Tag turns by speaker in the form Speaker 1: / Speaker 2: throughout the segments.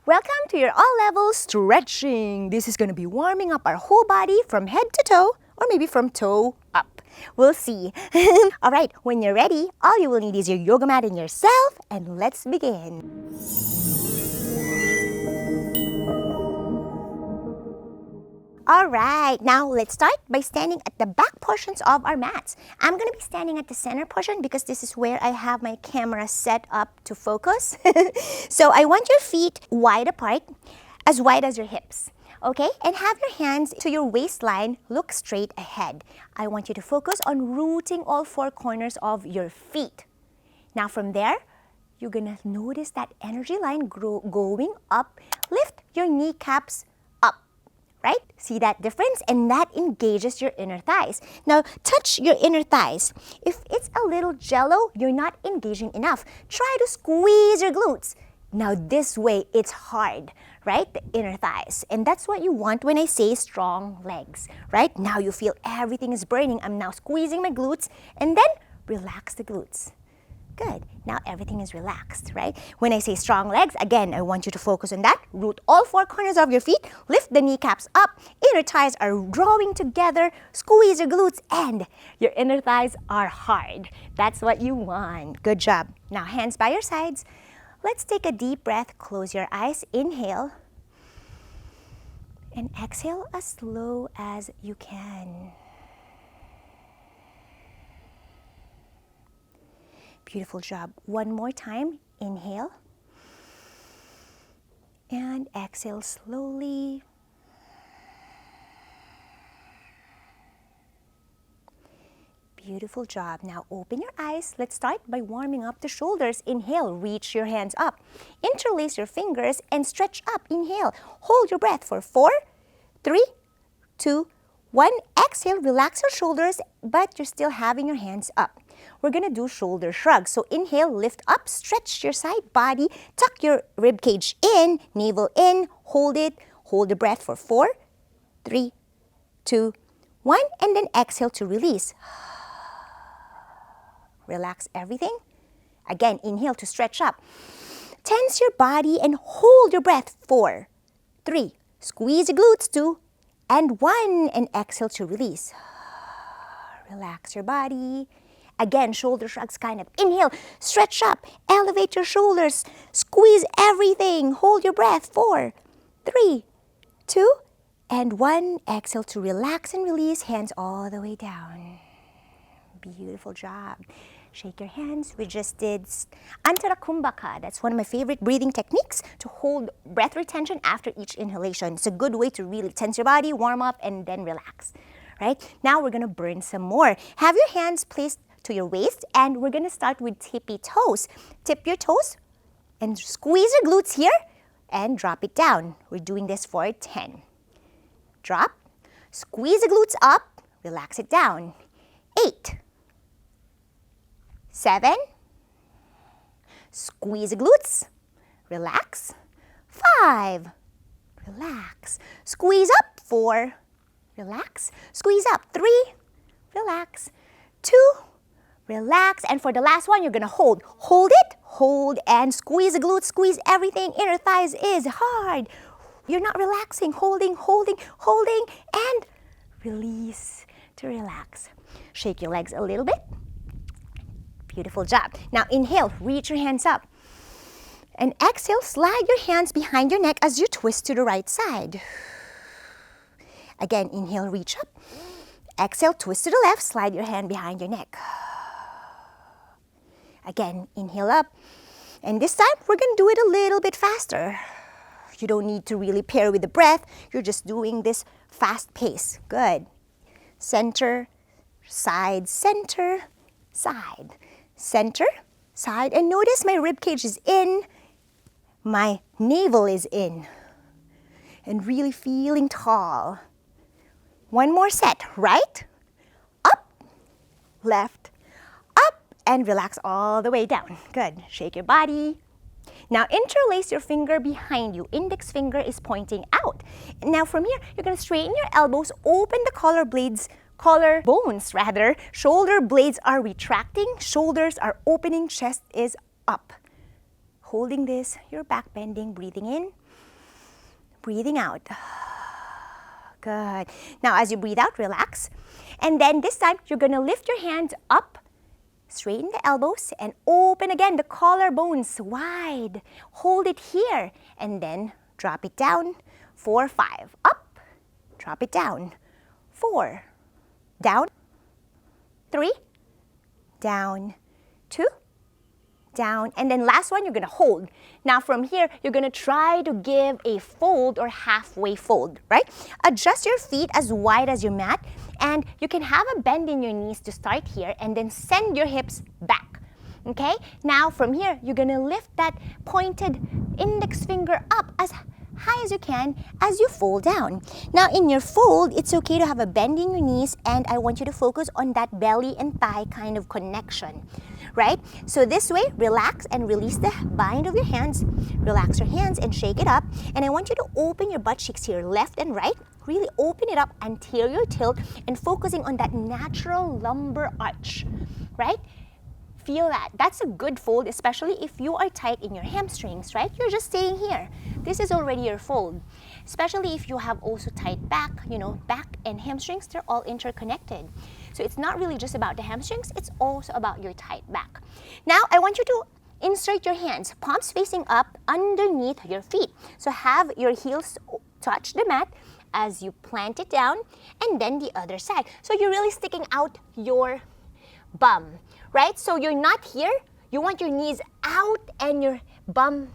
Speaker 1: Welcome to your all-level stretching. This is going to be warming up our whole body from head to toe, or maybe from toe up. We'll see. All right, when you're ready, all you will need is your yoga mat and yourself, and let's begin. Alright, now let's start by standing at the back portions of our mats. I'm going to be standing at the center portion because this is where I have my camera set up to focus. So I want your feet wide apart, as wide as your hips. Okay, and have your hands to your waistline, look straight ahead. I want you to focus on rooting all four corners of your feet. Now from there, you're going to notice that energy line going up. Lift your kneecaps up. Right? See that difference? And that engages your inner thighs. Now, touch your inner thighs. If it's a little jello, you're not engaging enough. Try to squeeze your glutes. Now, this way, it's hard, right? The inner thighs. And that's what you want when I say strong legs, right? Now you feel everything is burning. I'm now squeezing my glutes and then relax the glutes. Good. Now everything is relaxed, right? When I say strong legs, again, I want you to focus on that. Root all four corners of your feet. Lift the kneecaps up. Inner thighs are drawing together. Squeeze your glutes and your inner thighs are hard. That's what you want. Good job. Now hands by your sides. Let's take a deep breath. Close your eyes. Inhale. And exhale as slow as you can. Beautiful job. One more time. Inhale. And exhale slowly. Beautiful job. Now open your eyes. Let's start by warming up the shoulders. Inhale. Reach your hands up. Interlace your fingers and stretch up. Inhale. Hold your breath for 4, 3, 2, 1. Exhale. Relax your shoulders, but you're still having your hands up. We're going to do shoulder shrugs. So inhale, lift up, stretch your side body, tuck your rib cage in, navel in, hold it, hold the breath for 4, 3, 2, 1, and then exhale to release. Relax everything. Again, inhale to stretch up. Tense your body and hold your breath. 4, 3, squeeze your glutes, 2, and 1, and exhale to release. Relax your body. Again, shoulder shrugs kind of. Inhale, stretch up, elevate your shoulders, squeeze everything, hold your breath. 4, 3, 2, and 1. Exhale to relax and release, hands all the way down. Beautiful job. Shake your hands. We just did Antara Kumbhaka. That's one of my favorite breathing techniques to hold breath retention after each inhalation. It's a good way to really tense your body, warm up, and then relax. Right? Now we're going to burn some more. Have your hands placed to your waist, and we're going to start with tippy toes. Tip your toes and squeeze your glutes here and drop it down. We're doing this for 10. Drop, squeeze the glutes up, relax it down. 8, 7, squeeze the glutes, relax. 5, relax. Squeeze up. 4, relax. Squeeze up. 3, relax. 2, relax. And for the last one, you're going to hold. Hold it, hold, and squeeze the glutes, squeeze everything. Inner thighs is hard. You're not relaxing. Holding, holding, holding, and release to relax. Shake your legs a little bit. Beautiful job. Now inhale, reach your hands up. And exhale, slide your hands behind your neck as you twist to the right side. Again, inhale, reach up. Exhale, twist to the left, slide your hand behind your neck. Again, inhale up. And this time, we're going to do it a little bit faster. You don't need to really pair with the breath. You're just doing this fast pace. Good. Center, side, center, side. Center, side. And notice my rib cage is in. My navel is in. And really feeling tall. One more set. Right, up, left, up, and relax all the way down. Good. Shake your body. Now interlace your finger behind you. Index finger is pointing out. Now from here, you're going to straighten your elbows, open the collarbones rather. Shoulder blades are retracting, shoulders are opening, chest is up. Holding this, your back bending, breathing in. Breathing out. Good. Now as you breathe out, relax. And then this time, you're going to lift your hands up, straighten the elbows, and open again the collarbones wide. Hold it here, and then drop it down. 4, 5. Up, drop it down. 4, down. 3, down. 2, down. And then last one, you're going to hold. Now from here, you're going to try to give a fold or halfway fold, right? Adjust your feet as wide as your mat, and you can have a bend in your knees to start here and then send your hips back. Okay? Now from here, you're going to lift that pointed index finger up as high as you can as you fold down. Now in your fold, it's okay to have a bend in your knees, and I want you to focus on that belly and thigh kind of connection, right? So this way, relax and release the bind of your hands. Relax your hands and shake it up. And I want you to open your butt cheeks here, left and right. Really open it up, anterior tilt, and focusing on that natural lumbar arch, right? Feel that. That's a good fold, especially if you are tight in your hamstrings, right? You're just staying here. This is already your fold. Especially if you have also tight back, back and hamstrings, they're all interconnected. So it's not really just about the hamstrings, it's also about your tight back. Now, I want you to insert your hands, palms facing up underneath your feet. So have your heels touch the mat as you plant it down, and then the other side. So you're really sticking out your bum, right? So you're not here, you want your knees out and your bum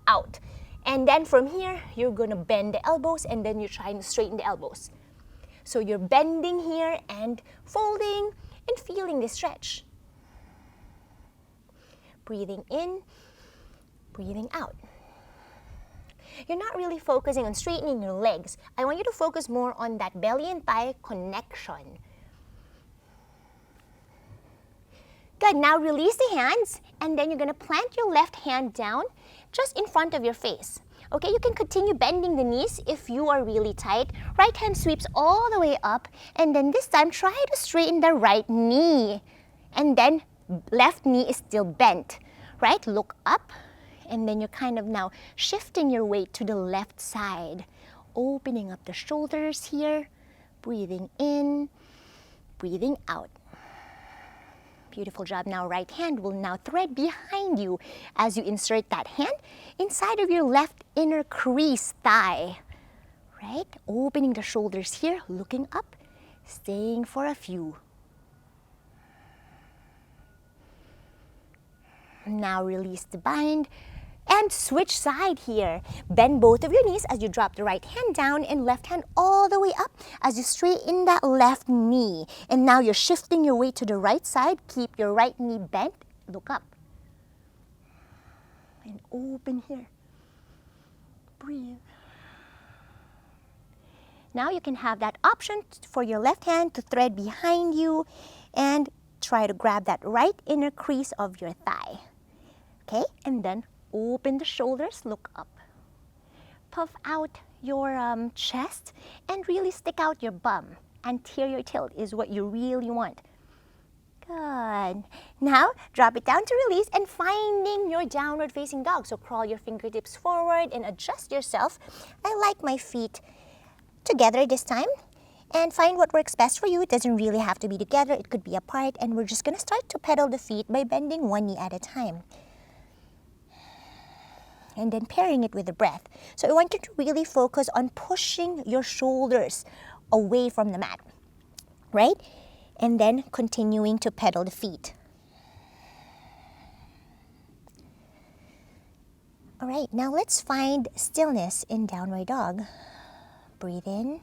Speaker 1: out. And then from here, you're gonna bend the elbows, and then you're trying to straighten the elbows. So you're bending here and folding and feeling the stretch. Breathing in, breathing out. You're not really focusing on straightening your legs. I want you to focus more on that belly and thigh connection. Good, now release the hands, and then you're gonna plant your left hand down just in front of your face. Okay, you can continue bending the knees if you are really tight. Right hand sweeps all the way up, and then this time try to straighten the right knee. And then left knee is still bent, right? Look up, and then you're kind of now shifting your weight to the left side. Opening up the shoulders here, breathing in, breathing out. Beautiful job. Now right hand will now thread behind you as you insert that hand inside of your left inner crease thigh, right? Opening the shoulders here, looking up, staying for a few. Now release the bind and switch side here. Bend both of your knees as you drop the right hand down and left hand all the way up as you straighten that left knee. And now you're shifting your weight to the right side. Keep your right knee bent. Look up. And open here. Breathe. Now you can have that option for your left hand to thread behind you and try to grab that right inner crease of your thigh. Okay, and then open the shoulders, look up. Puff out your chest and really stick out your bum. Anterior tilt is what you really want. Good. Now, drop it down to release and finding your downward facing dog. So crawl your fingertips forward and adjust yourself. I like my feet together this time. And find what works best for you. It doesn't really have to be together. It could be apart. And we're just going to start to pedal the feet by bending one knee at a time. And then pairing it with the breath. So I want you to really focus on pushing your shoulders away from the mat, right? And then continuing to pedal the feet. All right, now let's find stillness in downward dog. Breathe in,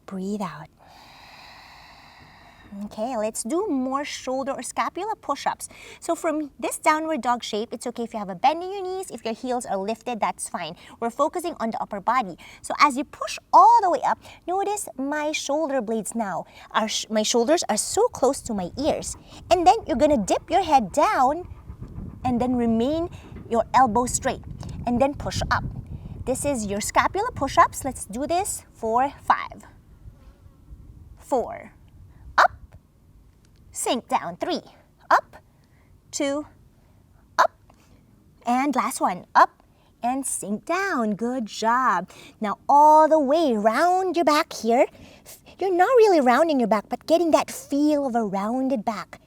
Speaker 1: breathe out. Okay, let's do more shoulder or scapula push-ups. So from this downward dog shape, it's okay if you have a bend in your knees. If your heels are lifted, that's fine. We're focusing on the upper body. So as you push all the way up, notice my shoulder blades now. My shoulders are so close to my ears. And then you're gonna dip your head down and then remain your elbows straight. And then push up. This is your scapula push-ups. Let's do this for 5, 4, sink down, 3, up, 2, up, and last one, up and sink down. Good job. Now all the way round your back here. You're not really rounding your back, but getting that feel of a rounded back.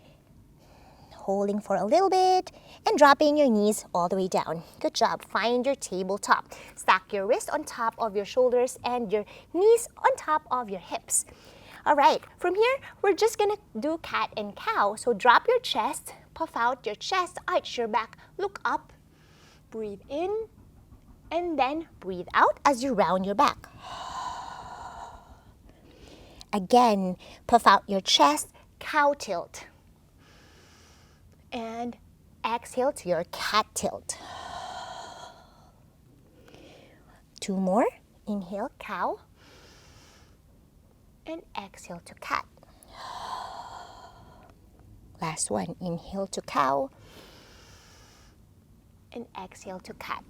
Speaker 1: Holding for a little bit and dropping your knees all the way down. Good job. Find your tabletop. Stack your wrist on top of your shoulders and your knees on top of your hips. All right, from here, we're just gonna do cat and cow. So drop your chest, puff out your chest, arch your back, look up, breathe in, and then breathe out as you round your back. Again, puff out your chest, cow tilt. And exhale to your cat tilt. 2 more. Inhale, cow. And exhale to cat. Last one. Inhale to cow. And exhale to cat.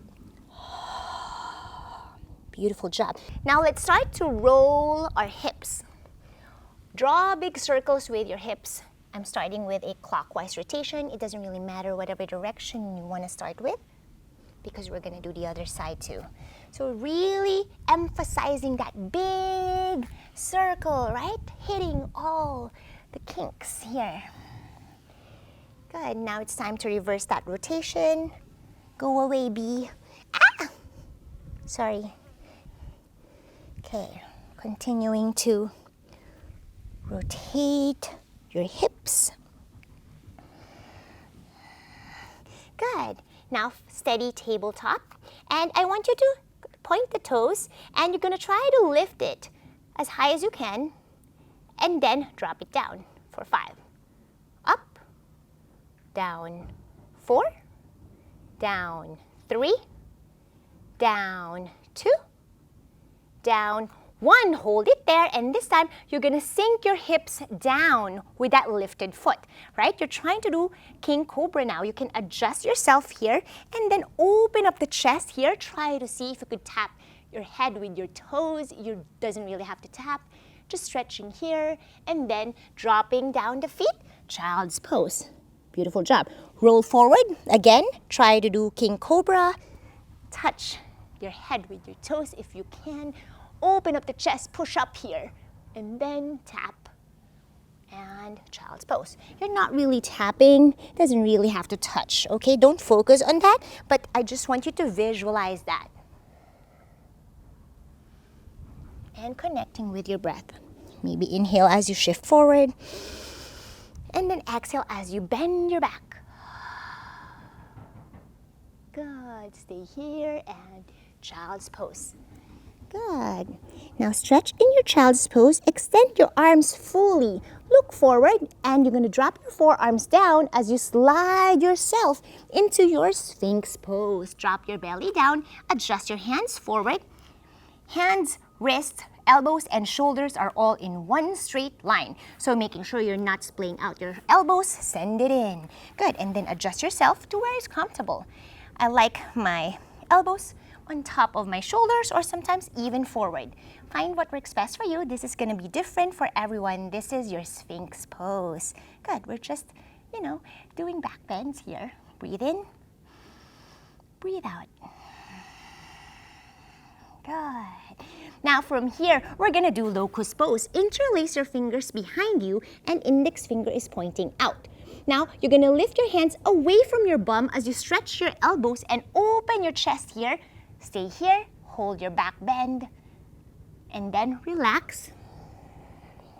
Speaker 1: Beautiful job. Now let's start to roll our hips. Draw big circles with your hips. I'm starting with a clockwise rotation. It doesn't really matter whatever direction you want to start with because we're going to do the other side too. So really emphasizing that big circle, right? Hitting all the kinks here. Good. Now it's time to reverse that rotation. Go away, bee. Ah! Sorry. Okay. Continuing to rotate your hips. Good. Now steady tabletop. And I want you to point the toes and you're going to try to lift it as high as you can and then drop it down for 5. Up, down, 4, down, 3, down, 2, down, 1. Hold it there, and this time you're going to sink your hips down with that lifted foot, right? You're trying to do king cobra now. You can adjust yourself here and then open up the chest here. Try to see if you could tap your head with your toes. You doesn't really have to tap. Just stretching here and then dropping down the feet. Child's pose. Beautiful job. Roll forward. Again, try to do king cobra. Touch your head with your toes if you can. Open up the chest, push up here, and then tap, and child's pose. You're not really tapping, doesn't really have to touch, okay? Don't focus on that, but I just want you to visualize that. And connecting with your breath. Maybe inhale as you shift forward, and then exhale as you bend your back. Good, stay here, and child's pose. Good. Now stretch in your child's pose. Extend your arms fully. Look forward and you're going to drop your forearms down as you slide yourself into your Sphinx pose. Drop your belly down. Adjust your hands forward. Hands, wrists, elbows, and shoulders are all in one straight line. So making sure you're not splaying out your elbows, send it in. Good. And then adjust yourself to where it's comfortable. I like my elbows on top of my shoulders or sometimes even forward. Find what works best for you. This is going to be different for everyone. This is your Sphinx pose. Good. We're just, doing back bends here. Breathe in. Breathe out. Good. Now from here, we're going to do locust pose. Interlace your fingers behind you and index finger is pointing out. Now, you're going to lift your hands away from your bum as you stretch your elbows and open your chest here. Stay here, hold your back bend, and then relax.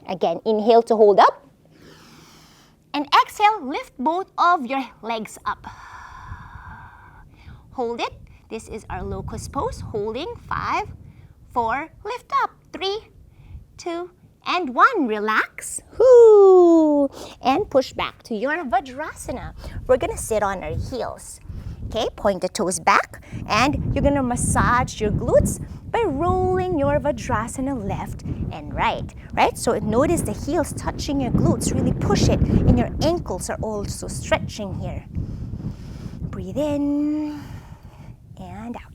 Speaker 1: Again, inhale to hold up. And exhale, lift both of your legs up. Hold it. This is our locust pose. Holding 5, 4, lift up. 3, 2, and 1. Relax. Whoo! And push back to your Vajrasana. We're going to sit on our heels. Okay, point the toes back and you're going to massage your glutes by rolling your Vajrasana left and right? So notice the heels touching your glutes. Really push it and your ankles are also stretching here. Breathe in and out.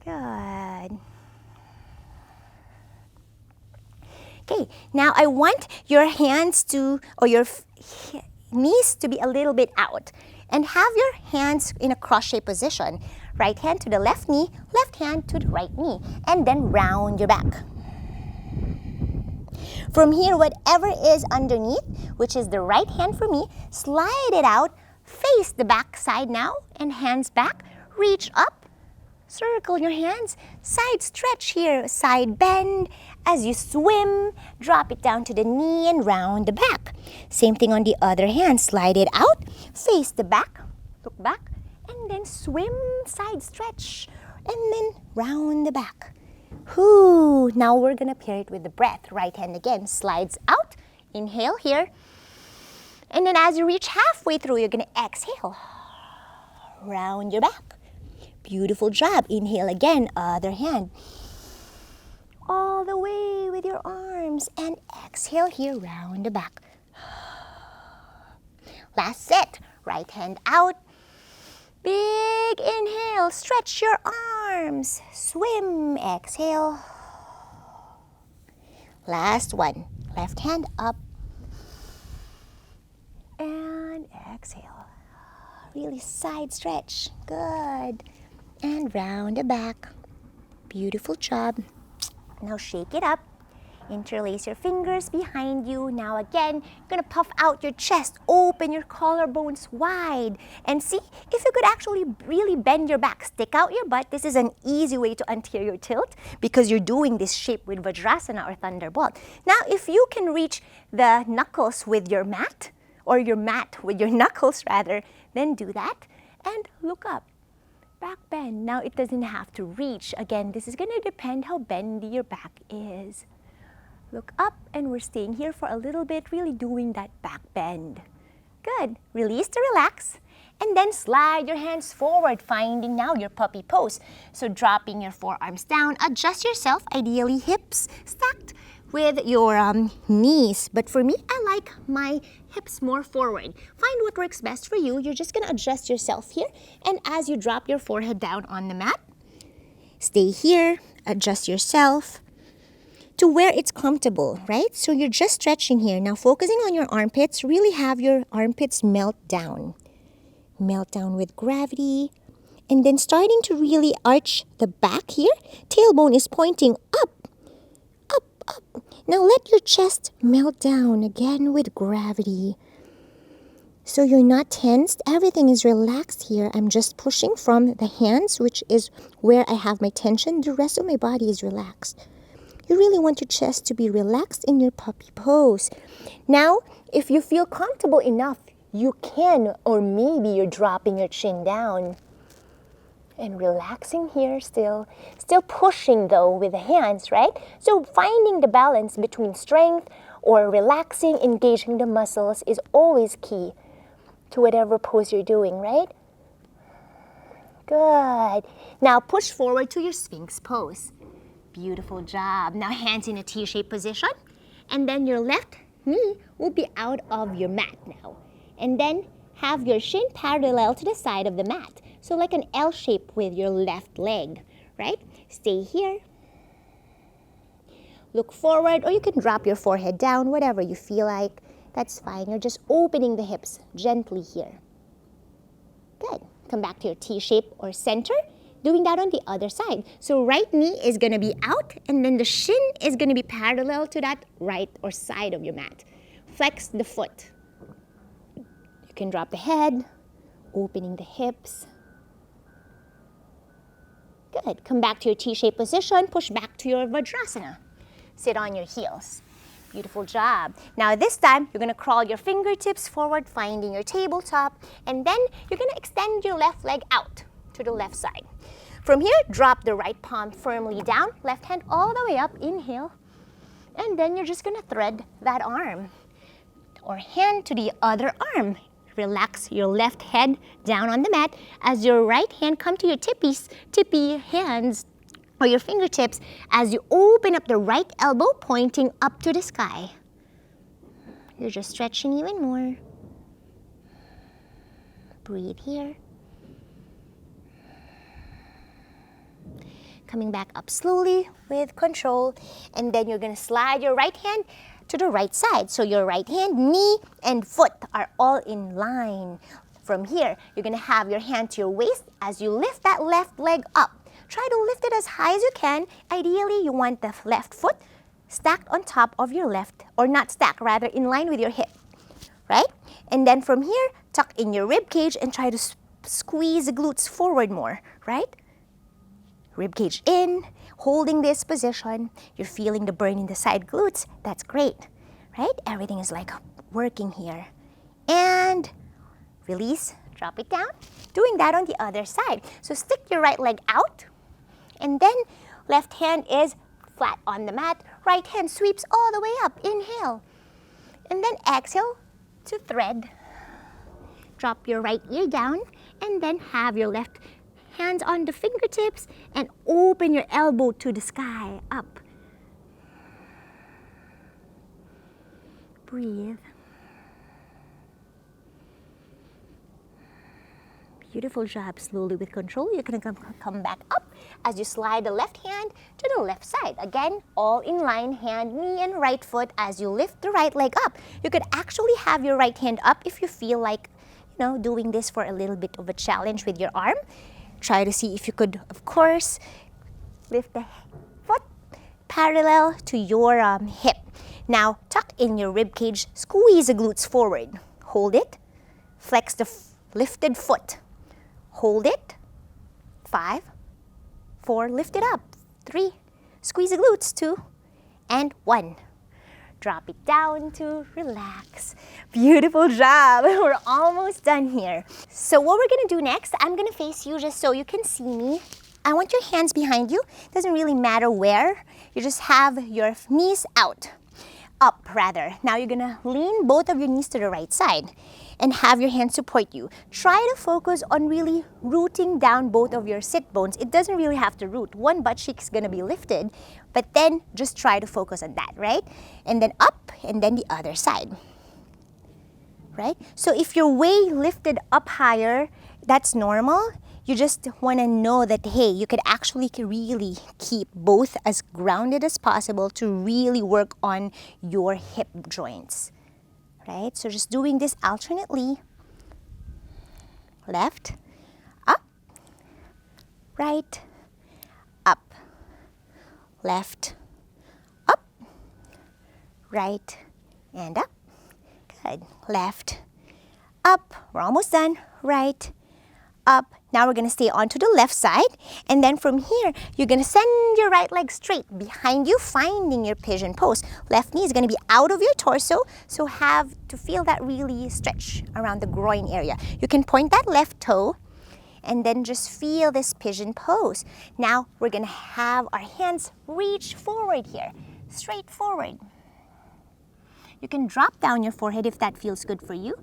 Speaker 1: Good. Okay, now I want your hands to, or your knees to be a little bit out. And have your hands in a crochet position. Right hand to the left knee, left hand to the right knee. And then round your back. From here, whatever is underneath, which is the right hand for me, slide it out, face the back side now, and hands back, reach up, circle your hands, side stretch here, side bend. As you swim, drop it down to the knee and round the back. Same thing on the other hand, slide it out, face the back, look back, and then swim, side stretch, and then round the back. Whoo! Now we're gonna pair it with the breath. Right hand again, slides out, inhale here, and then as you reach halfway through, you're gonna exhale, round your back. Beautiful job. Inhale again, other hand. All the way with your arms and exhale here, round the back. Last set. Right hand out. Big inhale, stretch your arms. Swim, exhale. Last one. Left hand up. And exhale. Really side stretch. Good. And round the back. Beautiful job. Now shake it up. Interlace your fingers behind you. Now again, you're gonna puff out your chest, open your collarbones wide. And see if you could actually really bend your back. Stick out your butt. This is an easy way to anterior tilt because you're doing this shape with Vajrasana or Thunderbolt. Now if you can reach the knuckles with your mat, or your mat with your knuckles rather, then do that and look up. Back bend. Now it doesn't have to reach. Again, this is going to depend how bendy your back is. Look up and we're staying here for a little bit, really doing that back bend. Good. Release to relax. And then slide your hands forward, finding now your puppy pose. So dropping your forearms down, adjust yourself, ideally hips stacked with your knees. But for me, I like my hips more forward. Find what works best for you. You're just going to adjust yourself here. And as you drop your forehead down on the mat, stay here, adjust yourself to where it's comfortable, right? So you're just stretching here. Now focusing on your armpits, really have your armpits melt down. Melt down with gravity. And then starting to really arch the back here. Tailbone is pointing up. Now let your chest melt down again with gravity. So you're not tensed. Everything is relaxed here. I'm just pushing from the hands, which is where I have my tension. The rest of my body is relaxed. You really want your chest to be relaxed in your puppy pose. Now, if you feel comfortable enough, you can, or maybe you're dropping your chin down. And relaxing here still pushing though with the hands, right? So finding the balance between strength or relaxing, engaging the muscles is always key to whatever pose you're doing, right? Good. Now push forward to your Sphinx pose. Beautiful job. Now hands in a T-shaped position. And then your left knee will be out of your mat now. And then have your shin parallel to the side of the mat. So like an L shape with your left leg, right? Stay here. Look forward, or you can drop your forehead down, whatever you feel like. That's fine. You're just opening the hips gently here. Good. Come back to your T shape or center. Doing that on the other side. So right knee is going to be out, and then the shin is going to be parallel to that right or side of your mat. Flex the foot. You can drop the head, opening the hips. Good. Come back to your T-shaped position. Push back to your Vajrasana. Sit on your heels. Beautiful job. Now this time, you're going to crawl your fingertips forward, finding your tabletop. And then you're going to extend your left leg out to the left side. From here, drop the right palm firmly down. Left hand all the way up. Inhale. And then you're just going to thread that arm or hand to the other arm. Relax your left head down on the mat as your right hand come to your tippy hands or your fingertips as you open up the right elbow pointing up to the sky. You're just stretching even more. Breathe here. Coming back up slowly with control, and then you're going to slide your right hand to the right side. So your right hand, knee, and foot are all in line. From here, you're gonna have your hand to your waist as you lift that left leg up. Try to lift it as high as you can. Ideally, you want the left foot stacked on top of your left, or not stacked, rather in line with your hip, right? And then from here, tuck in your rib cage and try to squeeze the glutes forward more, right? Rib cage in, holding this position. You're feeling the burn in the side glutes. That's great, right? Everything is like working here. And release, drop it down. Doing that on the other side. So stick your right leg out, and then left hand is flat on the mat. Right hand sweeps all the way up. Inhale. And then exhale to thread. Drop your right ear down, and then have your left hands on the fingertips and open your elbow to the sky, up. Breathe. Beautiful job. Slowly with control, you're gonna come back up as you slide the left hand to the left side. Again, all in line, hand, knee, and right foot as you lift the right leg up. You could actually have your right hand up if you feel like, doing this for a little bit of a challenge with your arm. Try to see if you could, of course, lift the foot parallel to your hip. Now, tuck in your rib cage, squeeze the glutes forward. Hold it, flex the lifted foot. Hold it, 5, 4, lift it up, 3, squeeze the glutes, 2, and 1. Drop it down to relax. Beautiful job. We're almost done here. So what we're gonna do next, I'm gonna face you just so you can see me. I want your hands behind you. Doesn't really matter where. You just have your knees out. Up rather. Now you're gonna lean both of your knees to the right side and have your hands support you. Try to focus on really rooting down both of your sit bones. It doesn't really have to root. One butt cheek is gonna be lifted, but then just try to focus on that, right? And then up, and then the other side, right? So if you're way lifted up higher, that's normal. You just wanna know that, hey, you could actually really keep both as grounded as possible to really work on your hip joints, right? So just doing this alternately. Left, up, right, up, left, up, right, and up. Good. Left, up. We're almost done. Right, up. Now we're gonna stay onto the left side, and then from here, you're gonna send your right leg straight behind you, finding your pigeon pose. Left knee is gonna be out of your torso, so have to feel that really stretch around the groin area. You can point that left toe, and then just feel this pigeon pose. Now we're gonna have our hands reach forward here, straight forward. You can drop down your forehead if that feels good for you.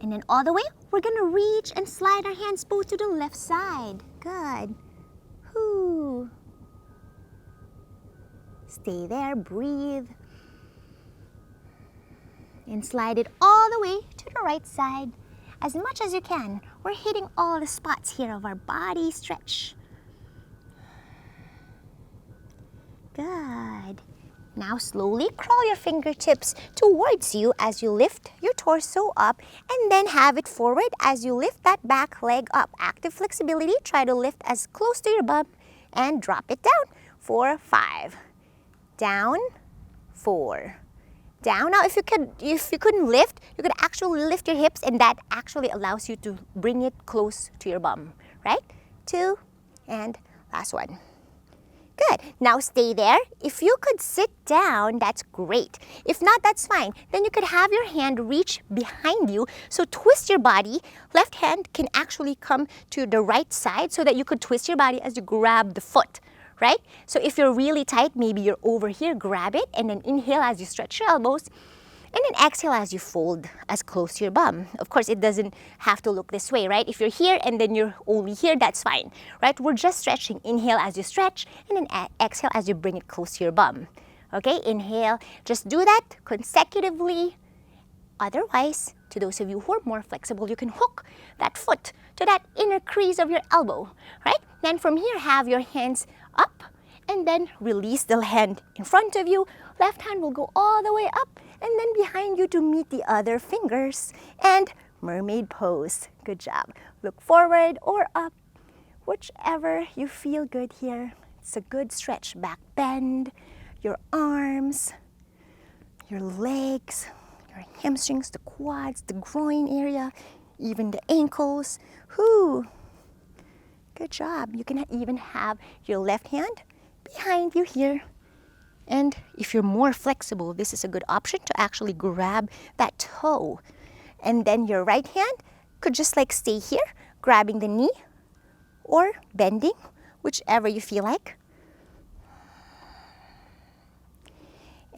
Speaker 1: And then all the way, we're gonna reach and slide our hands both to the left side. Good. Whoo. Stay there, breathe. And slide it all the way to the right side. As much as you can. We're hitting all the spots here of our body stretch. Good. Now slowly crawl your fingertips towards you as you lift your torso up, and then have it forward as you lift that back leg up. Active flexibility. Try to lift as close to your bum and drop it down. 4, 5. Down, 4. Down. Now if you couldn't lift, you could actually lift your hips, and that actually allows you to bring it close to your bum, right? 2, and last one. Good. Now stay there. If you could sit down, that's great. If not, that's fine. Then you could have your hand reach behind you. So twist your body. Left hand can actually come to the right side so that you could twist your body as you grab the foot, right? So if you're really tight, maybe you're over here, grab it, and then inhale as you stretch your elbows. And then exhale as you fold as close to your bum. Of course, it doesn't have to look this way, right? If you're here and then you're only here, that's fine, right? We're just stretching. Inhale as you stretch, and then exhale as you bring it close to your bum. Okay, inhale. Just do that consecutively. Otherwise, to those of you who are more flexible, you can hook that foot to that inner crease of your elbow, right? Then from here, have your hands up, and then release the hand in front of you. Left hand will go all the way up, and then behind you to meet the other fingers, and mermaid pose. Good job. Look forward or up, whichever you feel good here. It's a good stretch. Back bend, your arms, your legs, your hamstrings, the quads, the groin area, even the ankles. Whoo! Good job. You can even have your left hand behind you here. And if you're more flexible, this is a good option to actually grab that toe. And then your right hand could just like stay here, grabbing the knee or bending, whichever you feel like.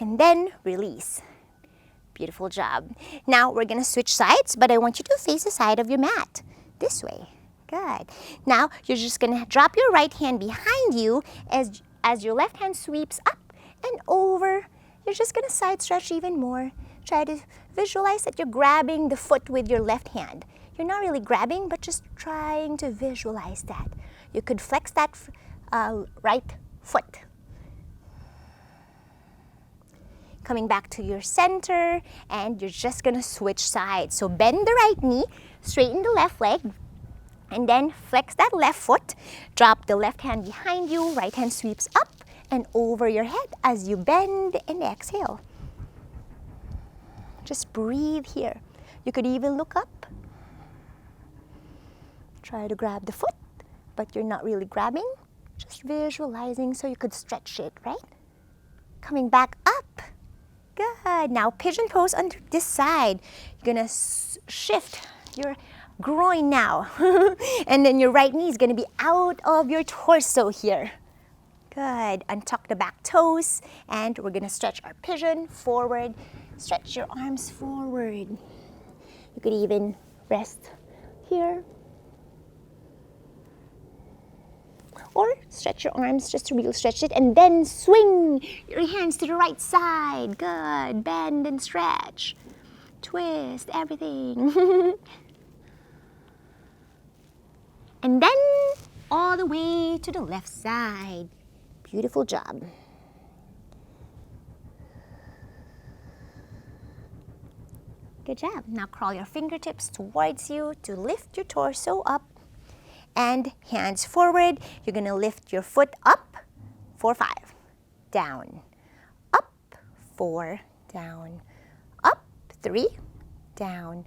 Speaker 1: And then release. Beautiful job. Now we're gonna switch sides, but I want you to face the side of your mat. This way. Good. Now you're just gonna drop your right hand behind you as your left hand sweeps up and over. You're just gonna side stretch even more. Try to visualize that you're grabbing the foot with your left hand. You're not really grabbing, but just trying to visualize that. You could flex that right foot. Coming back to your center, and you're just gonna switch sides. So bend the right knee, straighten the left leg, and then flex that left foot. Drop the left hand behind you, right hand sweeps up and over your head as you bend and exhale. Just breathe here. You could even look up. Try to grab the foot, but you're not really grabbing. Just visualizing so you could stretch it, right? Coming back up. Good. Now pigeon pose on this side. You're gonna shift your groin now. And then your right knee is gonna be out of your torso here. Good. Untuck the back toes, and we're gonna stretch our pigeon forward. Stretch your arms forward. You could even rest here. Or stretch your arms just to really stretch it, and then swing your hands to the right side. Good. Bend and stretch. Twist everything. And then all the way to the left side. Beautiful job. Good job. Now crawl your fingertips towards you to lift your torso up. And hands forward. You're gonna lift your foot up. 4, 5. Down. Up. 4. Down. Up. 3. Down.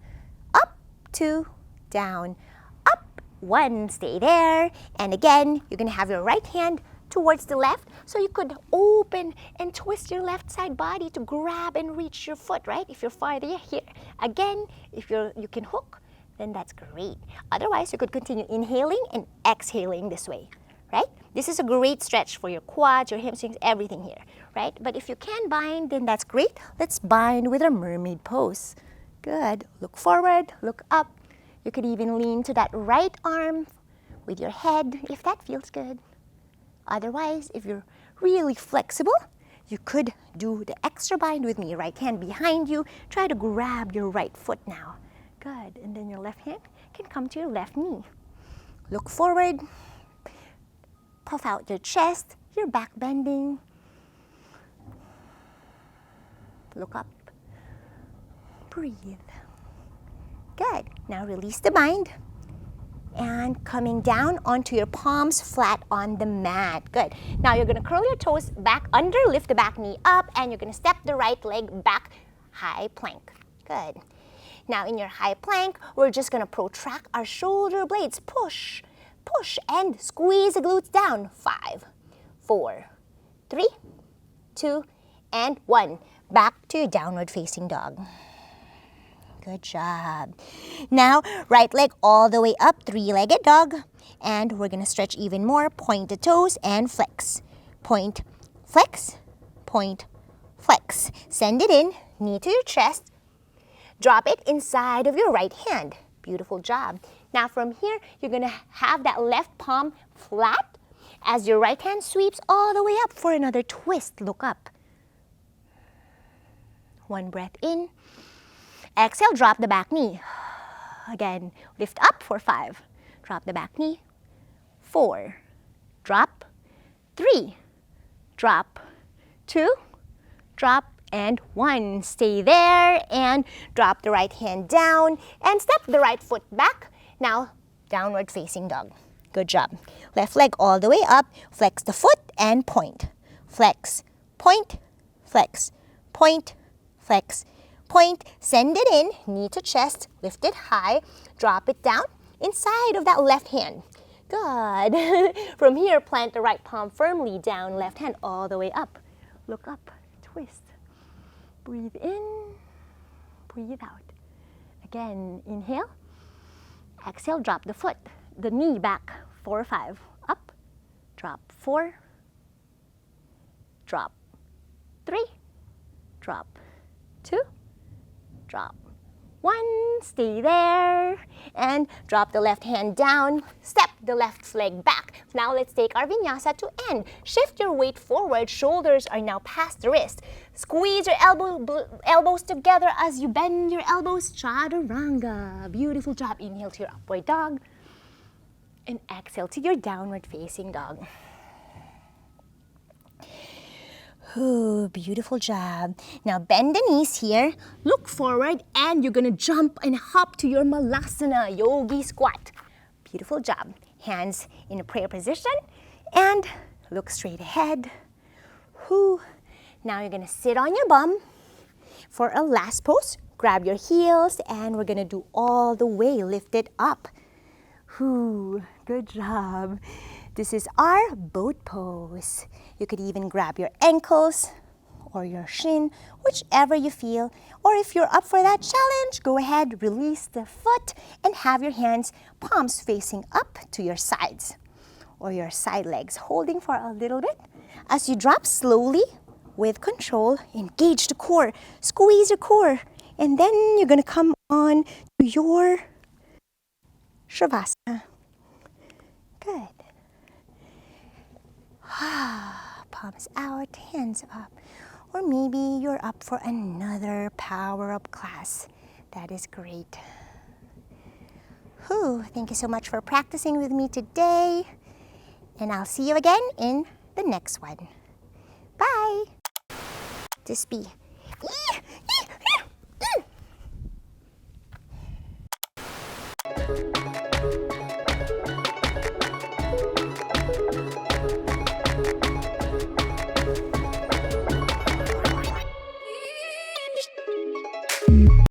Speaker 1: Up. 2. Down. Up. 1. Stay there. And again, you're gonna have your right hand towards the left, so you could open and twist your left side body to grab and reach your foot, right? If you're farther here. Again, if you can hook, then that's great. Otherwise, you could continue inhaling and exhaling this way, right? This is a great stretch for your quads, your hamstrings, everything here, right? But if you can bind, then that's great. Let's bind with our mermaid pose. Good. Look forward, look up. You could even lean to that right arm with your head if that feels good. Otherwise, if you're really flexible, you could do the extra bind with me. Right hand behind you. Try to grab your right foot now. Good. And then your left hand can come to your left knee. Look forward. Puff out your chest. Your back bending. Look up. Breathe. Good. Now release the bind. And coming down onto your palms flat on the mat. Good. Now you're going to curl your toes back under, lift the back knee up, and you're going to step the right leg back, high plank. Good. Now in your high plank, we're just going to protract our shoulder blades. Push, push, and squeeze the glutes down. 5, 4, 3, 2, and 1. Back to your downward facing dog. Good job. Now, right leg all the way up, three-legged dog. And we're going to stretch even more. Point the toes and flex. Point, flex, point, flex. Send it in, knee to your chest. Drop it inside of your right hand. Beautiful job. Now from here, you're going to have that left palm flat as your right hand sweeps all the way up for another twist. Look up. One breath in. Exhale, drop the back knee. Again, lift up for 5. Drop the back knee. 4. Drop. 3. Drop. 2. Drop. and 1. Stay there and drop the right hand down and step the right foot back. Now, downward facing dog. Good job. Left leg all the way up. Flex the foot and point. Flex, point, flex, point, flex, point. Send it in, knee to chest, lift it high, drop it down inside of that left hand. Good. From here, plant the right palm firmly down, left hand all the way up. Look up, twist. Breathe in, breathe out. Again, inhale. Exhale, drop the foot, the knee back, 4, 5. Up, drop, 4, drop, 3, drop, 2, drop, 1. Stay there and drop the left hand down. Step the left leg back. Now let's take our vinyasa to end. Shift your weight forward. Shoulders are now past the wrist. Squeeze your elbows together as you bend your elbows. Chaturanga. Beautiful job. Inhale to your upward dog. And exhale to your downward facing dog. Ooh, beautiful job. Now bend the knees here, look forward, and you're gonna jump and hop to your malasana, yogi squat. Beautiful job. Hands in a prayer position and look straight ahead. Ooh. Now you're gonna sit on your bum for a last pose. Grab your heels and we're gonna do all the way, lift it up. Ooh, good job. This is our boat pose. You could even grab your ankles or your shin, whichever you feel. Or if you're up for that challenge, go ahead, release the foot and have your hands, palms facing up to your sides or your side legs, holding for a little bit. As you drop slowly with control, engage the core, squeeze your core, and then you're gonna come on to your savasana. Good. Palms out, hands up. Or maybe you're up for another power-up class. That is great. Whew, thank you so much for practicing with me today. And I'll see you again in the next one. Bye. Just be